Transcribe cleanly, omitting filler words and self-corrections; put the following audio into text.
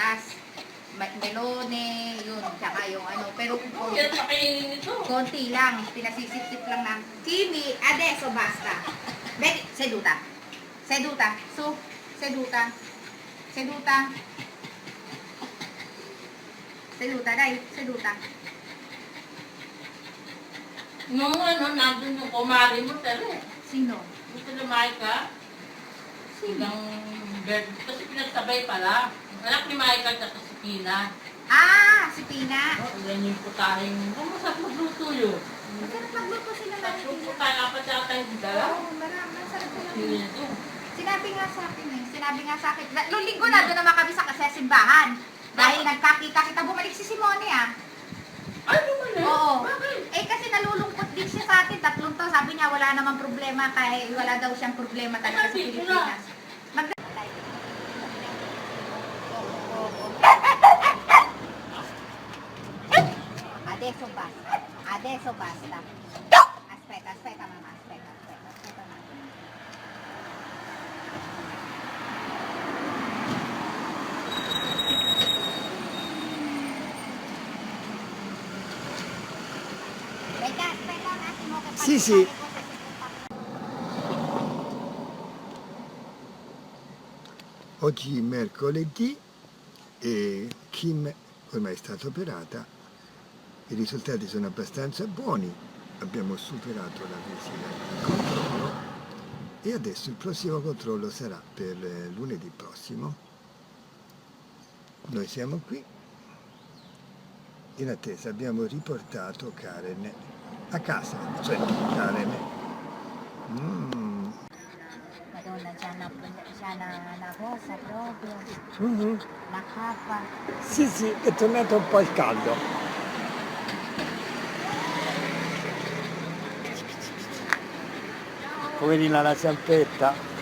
prutas. Melone, yun, tsaka yung ano. Pero Yan sa kainin nito. konti lang, pinasisip-sip lang ng chili, adesso basta. Beh, seduta. Seduta, su, seduta. Seduta. Seduta, dai, seduta. Nung ano, nandun yung kumari mo, tala. Sino? Gusto lumahay ka? Silang bird. Kasi pinagsabay pala. Anak ni Michael at si Pina. Ah, si Pina. Yan yung putahing. Kung masarap magluto yun. Masarap magluto sila ng Tatlong Pina. putahing, apat yata yung dala. Oo, marami. Masarap sila. Yun ito. Sinabi nga sa akin eh. Sinabi nga sa akin. Noong linggo na doon naman kami sa simbahan. Dahil nagkakita-kita. Bumalik si Simone ah. Ay, naman eh. Oo. Bakit? Eh kasi nalulungkot din siya sa atin. 3 taon. Sabi niya wala namang problema. Kahit wala daw siyang problema talaga sa Pilipinas. Adesso basta. Adesso basta. Aspetta, aspetta mamma, aspetta un attimo. Aspetta un attimo che Sì, faccio sì. fare cose Oggi è mercoledì e Kim ormai è stata operata, i risultati sono abbastanza buoni, abbiamo superato la visita di controllo e adesso il prossimo controllo sarà per lunedì prossimo. Noi siamo qui in attesa, abbiamo riportato Karen a casa, cioè Karen. Madonna, già una cosa proprio, Mhm. la capa. Sì, sì, è tornato un po' il caldo. Poverina la zampetta.